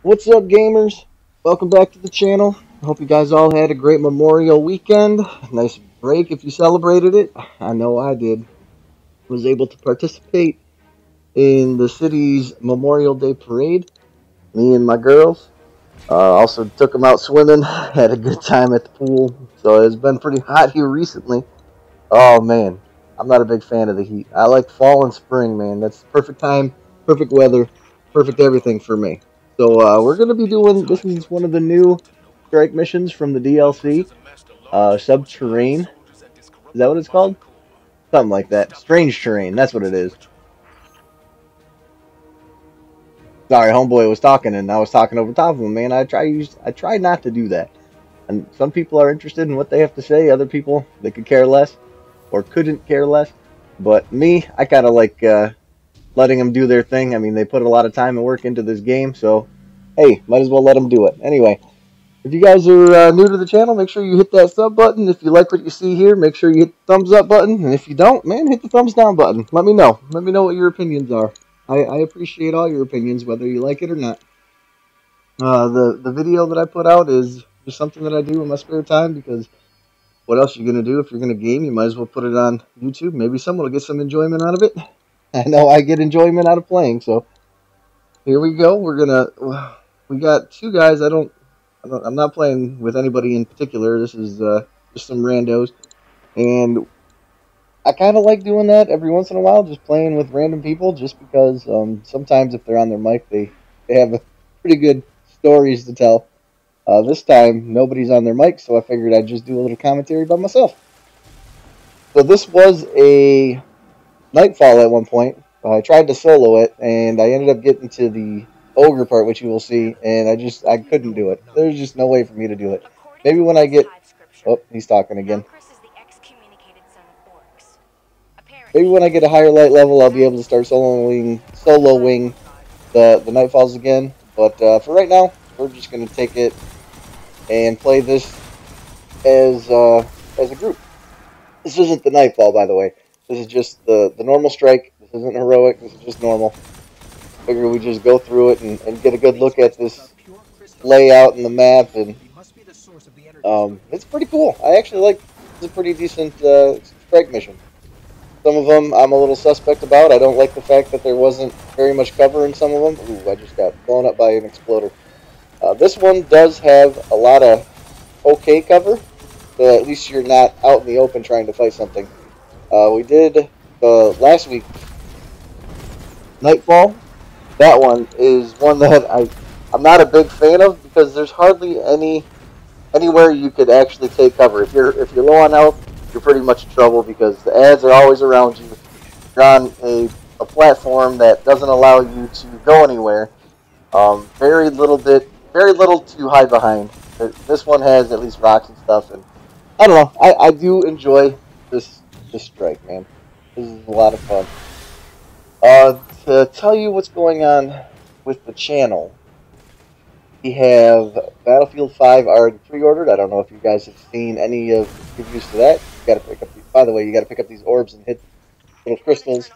What's up, gamers? Welcome back to the channel. I hope you guys all had a great Memorial weekend. Nice break if you celebrated it. I know I did. Was able to participate in the city's Memorial Day parade. Me and my girls. Also took them out swimming. Had a good time at the pool. So it's been pretty hot here recently. Oh man, I'm not a big fan of the heat. I like fall and spring, man. That's the perfect time, perfect weather, perfect everything for me. So we're gonna be doing. This is one of the new strike missions from the DLC. Subterranean. Is that what it's called? Something like that. Strange terrain. That's what it is. Sorry, homeboy was talking and I was talking over top of him. Man, I try not to do that. And some people are interested in what they have to say. Other people they could care less or couldn't care less. But me, I kind of like letting them do their thing. I mean, they put a lot of time and work into this game, so hey, might as well let them do it. Anyway, if you guys are new to the channel, make sure you hit that sub button. If you like what you see here, make sure you hit the thumbs up button. And if you don't, man, hit the thumbs down button. Let me know. Let me know what your opinions are. I appreciate all your opinions, whether you like it or not. The video that I put out is just something that I do in my spare time because what else are you going to do if you're going to game? You might as well put it on YouTube. Maybe someone will get some enjoyment out of it. I know I get enjoyment out of playing, so here we go. We got two guys. I'm not playing with anybody in particular. This is just some randos, and I kind of like doing that every once in a while, just playing with random people, just because sometimes if they're on their mic, they have pretty good stories to tell. This time, nobody's on their mic, so I figured I'd just do a little commentary by myself. So this was a Nightfall at one point. I tried to solo it, and I ended up getting to the ogre part, which you will see, and I couldn't do it. There's just no way for me to do it. Maybe when I get... Oh, he's talking again. Maybe when I get a higher light level, I'll be able to start soloing the Nightfalls again. But for right now, we're just going to take it and play this as a group. This isn't the Nightfall, by the way. This is just the normal strike. This isn't heroic. This is just normal. Figure we just go through it and get a good look at this layout and the map, and it's pretty cool. I actually like. It's a pretty decent strike mission. Some of them I'm a little suspect about. I don't like the fact that there wasn't very much cover in some of them. Ooh, I just got blown up by an exploder. This one does have a lot of okay cover, so at least you're not out in the open trying to fight something. We did last week Nightfall. That one is one that I'm not a big fan of because there's hardly anywhere you could actually take cover. If you're low on health, you're pretty much in trouble because the ads are always around you. You're on a platform that doesn't allow you to go anywhere. Very little to hide behind. This one has at least rocks and stuff, and I don't know. I do enjoy this strike, man. This is a lot of fun. To tell you what's going on with the channel, we have Battlefield 5 already pre-ordered. I don't know if you guys have seen any of the reviews to that. You got to pick up. By the way, you got to pick up these orbs and hit little crystals.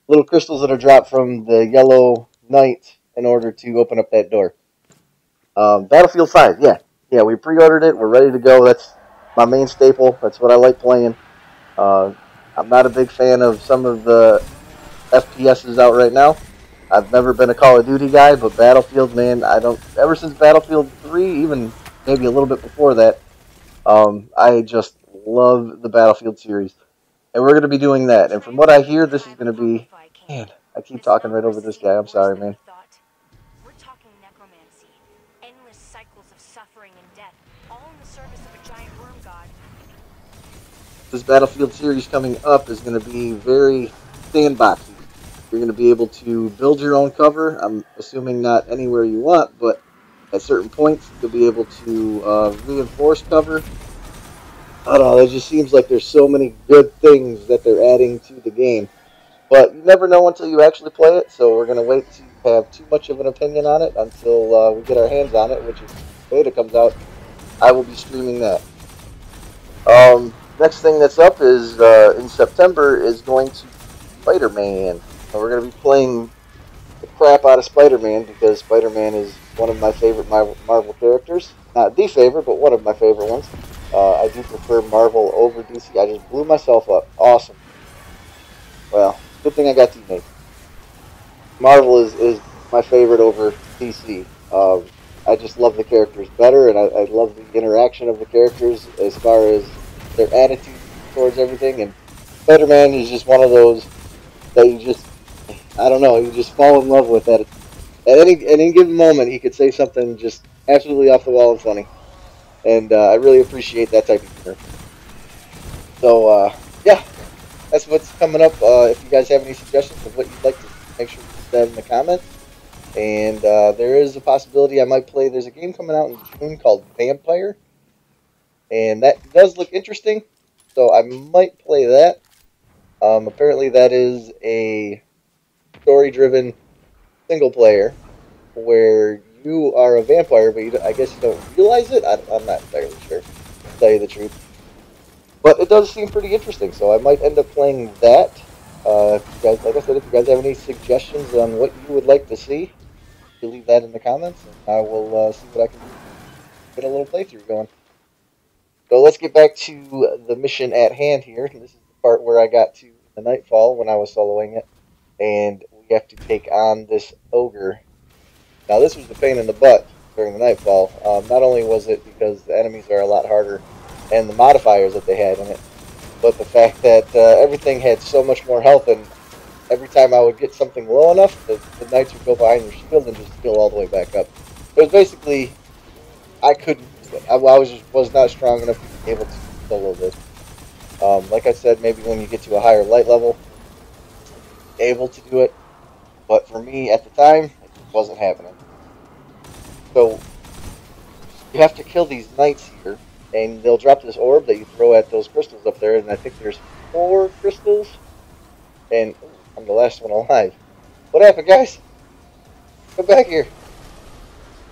Little crystals that are dropped from the yellow knight in order to open up that door. Battlefield 5, yeah, we pre-ordered it. We're ready to go. That's my main staple. That's what I like playing. I'm not a big fan of some of the FPSs out right now. I've never been a Call of Duty guy, but Battlefield, man, ever since Battlefield 3, even maybe a little bit before that, I just love the Battlefield series. And we're going to be doing that. And from what I hear, this is going to be... Man, I keep talking right over this guy. I'm sorry, man. We're talking necromancy, endless cycles of suffering and death, all in the service of a giant worm god. This Battlefield series coming up is going to be very sandboxy. You're going to be able to build your own cover. I'm assuming not anywhere you want, but at certain points you'll be able to reinforce cover. I don't know, it just seems like there's so many good things that they're adding to the game. But you never know until you actually play it, so we're going to wait to have too much of an opinion on it until we get our hands on it, which is beta comes out. I will be streaming that. Next thing that's up is in September is going to be Spider-Man. we're going to be playing the crap out of Spider-Man because Spider-Man is one of my favorite Marvel characters. Not the favorite, but one of my favorite ones. I do prefer Marvel over DC. I just blew myself up. Awesome. Well, good thing I got teammates. Marvel is my favorite over DC. I just love the characters better, and I love the interaction of the characters as far as their attitude towards everything. And Spider-Man is just one of those that you just, I don't know, you just fall in love with. At any given moment, he could say something just absolutely off the wall and funny. And I really appreciate that type of humor. So, yeah, that's what's coming up. If you guys have any suggestions of what you'd like to make sure you put that in the comments. And there is a possibility I might play. There's a game coming out in June called Vampire. And that does look interesting. So I might play that. Apparently that is a story-driven single player where you are a vampire, but I guess you don't realize it. I'm not entirely sure, to tell you the truth. But it does seem pretty interesting, so I might end up playing that. If you guys, like I said, if you guys have any suggestions on what you would like to see, you leave that in the comments, and I will see what I can do to get a little playthrough going. So let's get back to the mission at hand here. This is the part where I got to the Nightfall when I was soloing it, and we have to take on this ogre. Now this was the pain in the butt during the Nightfall. Not only was it because the enemies are a lot harder and the modifiers that they had in it, but the fact that everything had so much more health, and every time I would get something low enough, the knights would go behind their shield and just heal all the way back up. It was basically, I couldn't, I was not strong enough to be able to solo this. Like I said, maybe when you get to a higher light level, able to do it, but for me at the time, it just wasn't happening. So you have to kill these knights here, and they'll drop this orb that you throw at those crystals up there, and I think there's 4 crystals, and ooh, I'm the last one alive. What happened, guys? Come back here.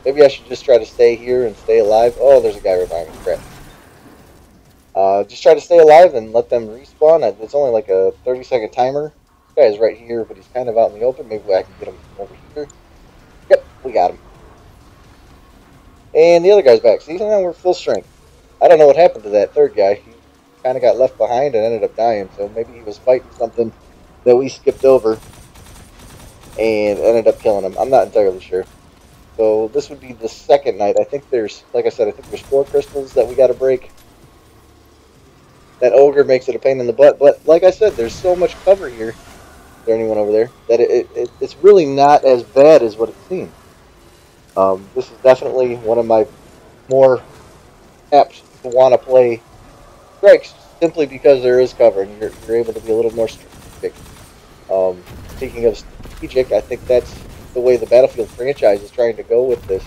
Maybe I should just try to stay here and stay alive. Oh, there's a guy right behind me. Crap. Just try to stay alive and let them respawn. It's only like a 30-second timer. This guy's right here, but he's kind of out in the open. Maybe I can get him over here. Yep, we got him. And the other guy's back. See, now we're full strength. I don't know what happened to that third guy. He kind of got left behind and ended up dying. So maybe he was fighting something that we skipped over and ended up killing him. I'm not entirely sure. So this would be the second night. I think there's, like I said, I think there's 4 crystals that we got to break. That ogre makes it a pain in the butt. But like I said, there's so much cover here. Is there anyone over there? That it's really not as bad as what it seems. This is definitely one of my more apt to want to play strikes, simply because there is cover and you're able to be a little more strategic. Speaking of strategic, I think that's the way the Battlefield franchise is trying to go with this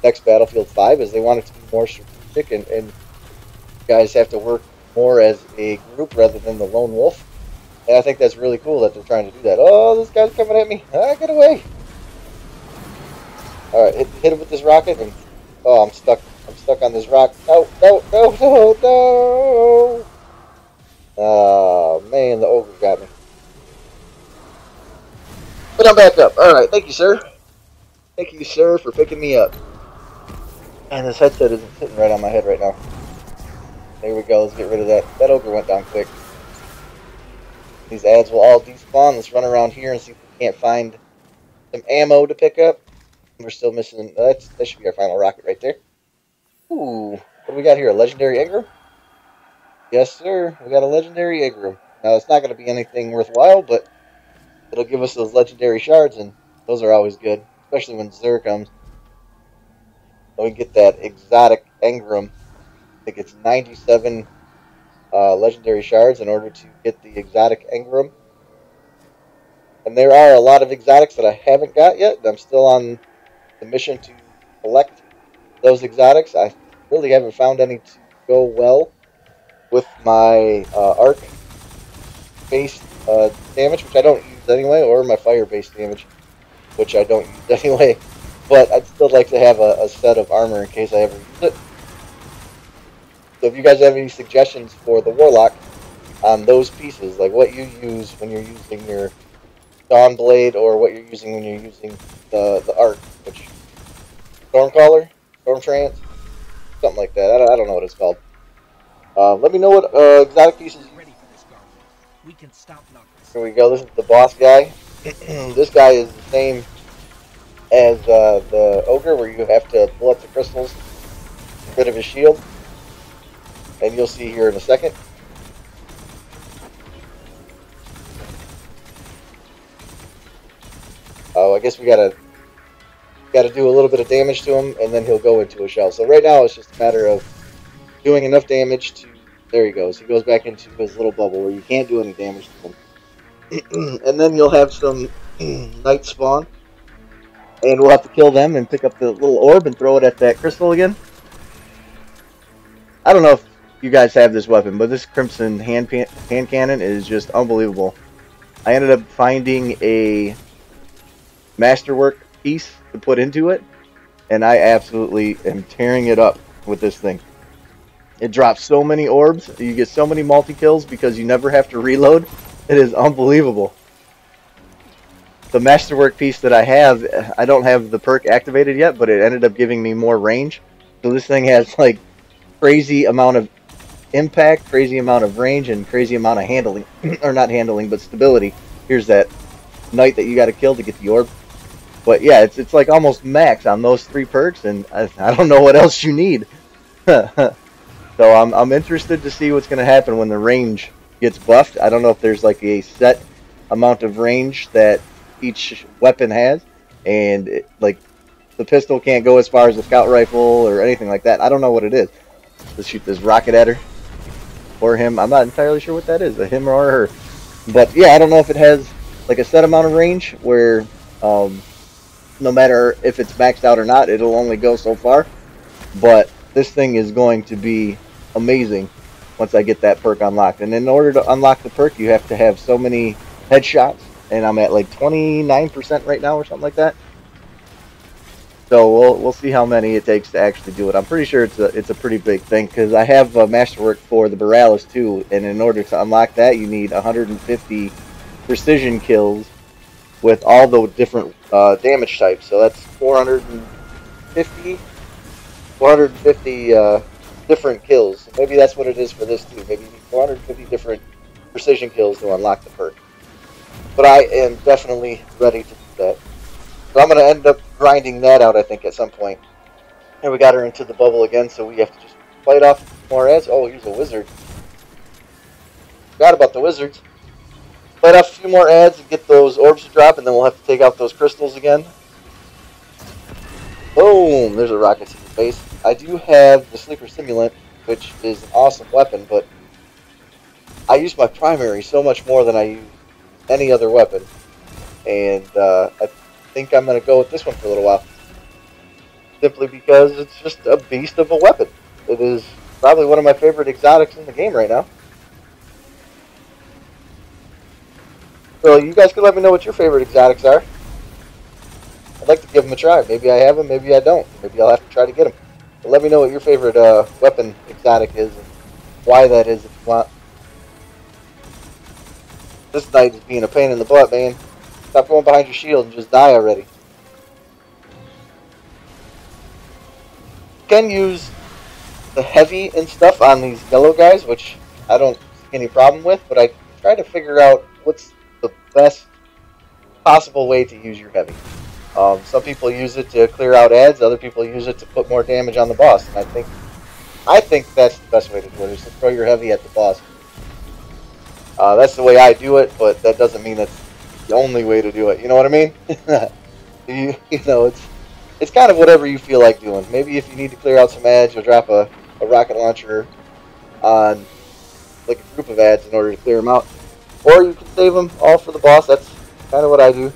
next Battlefield 5, is they want it to be more strategic, and guys have to work more as a group rather than the lone wolf. And I think that's really cool that they're trying to do that. Oh, this guy's coming at me. Ah, get away. Alright, hit him with this rocket, and oh, I'm stuck. I'm stuck on this rock. No, no, no, no, no. Oh, man, the ogre got me. But I'm back up. Alright, thank you, sir. Thank you, sir, for picking me up. And this headset isn't sitting right on my head right now. There we go, let's get rid of that. That ogre went down quick. These ads will all despawn. Let's run around here and see if we can't find some ammo to pick up. We're still missing, that should be our final rocket right there. Ooh, what do we got here, a legendary egg room? Yes, sir, we got a legendary egg room. Now, it's not going to be anything worthwhile, but it'll give us those legendary shards, and those are always good, especially when Xur comes. So we get that exotic engram. I think it's 97 legendary shards in order to get the exotic engram. And there are a lot of exotics that I haven't got yet. I'm still on the mission to collect those exotics. I really haven't found any to go well with my arc-based damage, which I don't use anyway, or my fire-based damage, which I don't use anyway. But I'd still like to have a set of armor in case I ever use it. So if you guys have any suggestions for the Warlock on those pieces, like what you use when you're using your Dawn Blade or what you're using when you're using the Arc, which Stormcaller, Stormtrance, something like that. I don't know what it's called. Let me know what exotic pieces. Ready for this, Garfield. We can stop numbers. Here we go. This is the boss guy. This guy is the same as the ogre, where you have to pull up the crystals, get rid of his shield, and you'll see here in a second. Oh, I guess we gotta do a little bit of damage to him, and then he'll go into a shell. So right now it's just a matter of doing enough damage to. There he goes. He goes back into his little bubble where you can't do any damage to him. And then you'll have some knights spawn, and we'll have to kill them and pick up the little orb and throw it at that crystal again. I don't know if you guys have this weapon, but this Crimson hand cannon is just unbelievable. I ended up finding a masterwork piece to put into it, and I absolutely am tearing it up with this thing. It drops so many orbs, you get so many multi-kills because you never have to reload. It is unbelievable. The masterwork piece that I have, I don't have the perk activated yet, but it ended up giving me more range. So this thing has like crazy amount of impact, crazy amount of range, and crazy amount of handling. Or not handling, but stability. Here's that knight that you got to kill to get the orb. But yeah, it's like almost max on those 3 perks, and I don't know what else you need. So I'm interested to see what's going to happen when the range gets buffed. I don't know if there's like a set amount of range that each weapon has, and like the pistol can't go as far as the scout rifle or anything like that. I don't know what it is. Let's shoot this rocket at her. Or him. I'm not entirely sure what that is, a him or her. But yeah, I don't know if it has like a set amount of range where no matter if it's maxed out or not, it'll only go so far. But this thing is going to be amazing once I get that perk unlocked. And in order to unlock the perk, you have to have so many headshots, and I'm at like 29% right now or something like that. So we'll see how many it takes to actually do it. I'm pretty sure it's a pretty big thing, because I have masterwork for the Borealis too, and in order to unlock that, you need 150 precision kills with all the different damage types. So that's 450 different kills. So maybe that's what it is for this too. Maybe you need 450 different precision kills to unlock the perk. But I am definitely ready to do that. So I'm going to end up grinding that out, I think, at some point. Here we got her into the bubble again, so we have to just fight off more ads. Oh, here's a wizard. Forgot about the wizards. Fight off a few more ads and get those orbs to drop, and then we'll have to take out those crystals again. Boom! There's a rocket to the face. I do have the Sleeper Simulant, which is an awesome weapon, but I use my primary so much more than I use any other weapon. And I think I'm going to go with this one for a little while. Simply because it's just a beast of a weapon. It is probably one of my favorite exotics in the game right now. So you guys can let me know what your favorite exotics are. I'd like to give them a try. Maybe I have them, maybe I don't. Maybe I'll have to try to get them. But let me know what your favorite weapon exotic is and why that is if you want. This knight is being a pain in the butt, man. Stop going behind your shield and just die already. You can use the heavy and stuff on these yellow guys, which I don't see any problem with, but I try to figure out what's the best possible way to use your heavy. Some people use it to clear out ads, other people use it to put more damage on the boss, and I think that's the best way to do it, is to throw your heavy at the boss. That's the way I do it, but that doesn't mean that's the only way to do it. You know what I mean? you know, it's kind of whatever you feel like doing. Maybe if you need to clear out some ads, you'll drop a rocket launcher on like a group of ads in order to clear them out. Or you can save them all for the boss. That's kind of what I do.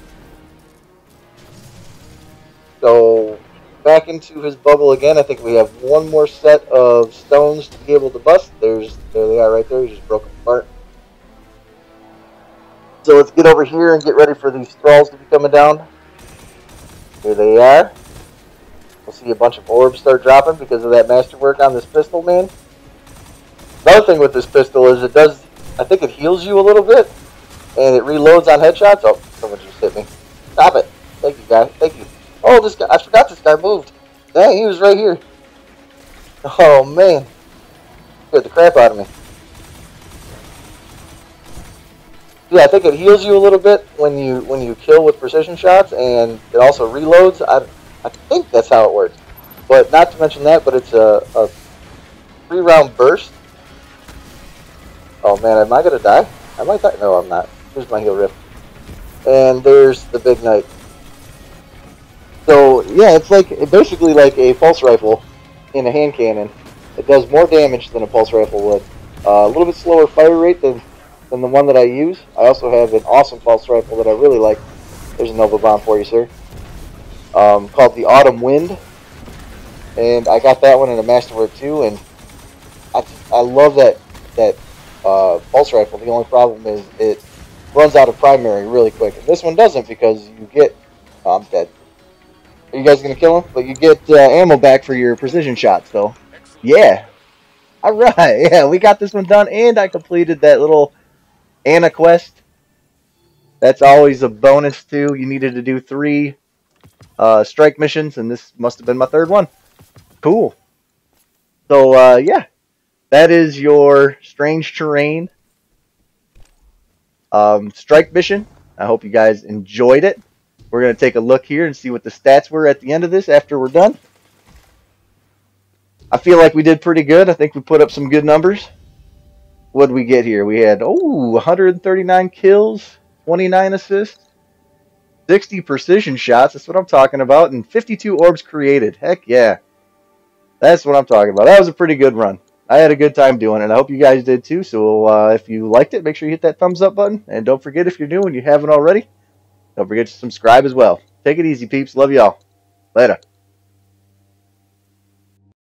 So, back into his bubble again. I think we have one more set of stones to be able to bust. There they are right there. He just broke them apart. So let's get over here and get ready for these thralls to be coming down. Here they are. We'll see a bunch of orbs start dropping because of that masterwork on this pistol, man. Another thing with this pistol is it does, I think it heals you a little bit. And it reloads on headshots. Oh, someone just hit me. Stop it. Thank you, guy. Thank you. Oh, this guy. I forgot this guy moved. Dang, he was right here. Oh, man. Scared the crap out of me. Yeah, I think it heals you a little bit when you kill with precision shots, and it also reloads. I think that's how it works. But not to mention that, but it's a 3-round burst. Oh man, am I gonna die? I might die. No, I'm not. Here's my heal rift. And there's the big knight. So yeah, it's basically like a pulse rifle in a hand cannon. It does more damage than a pulse rifle would. A little bit slower fire rate than the one that I use. I also have an awesome pulse rifle that I really like. There's a Nova Bomb for you, sir. Called the Autumn Wind. And I got that one in a Masterwork too, and I love that pulse rifle. The only problem is it runs out of primary really quick. And this one doesn't, because you get... Oh, I'm dead. Are you guys going to kill him? But you get ammo back for your precision shots, so... Yeah. Alright, yeah, we got this one done, and I completed that little Anna quest. That's always a bonus, too. You needed to do 3 strike missions, and this must have been my 3rd one. Cool. So, yeah. That is your Strange Terrain strike mission. I hope you guys enjoyed it. We're going to take a look here and see what the stats were at the end of this after we're done. I feel like we did pretty good. I think we put up some good numbers. What did we get here? We had, 139 kills, 29 assists, 60 precision shots. That's what I'm talking about. And 52 orbs created. Heck yeah. That's what I'm talking about. That was a pretty good run. I had a good time doing it. I hope you guys did too. So if you liked it, make sure you hit that thumbs up button. And don't forget, if you're new and you haven't already, don't forget to subscribe as well. Take it easy, peeps. Love y'all. Later.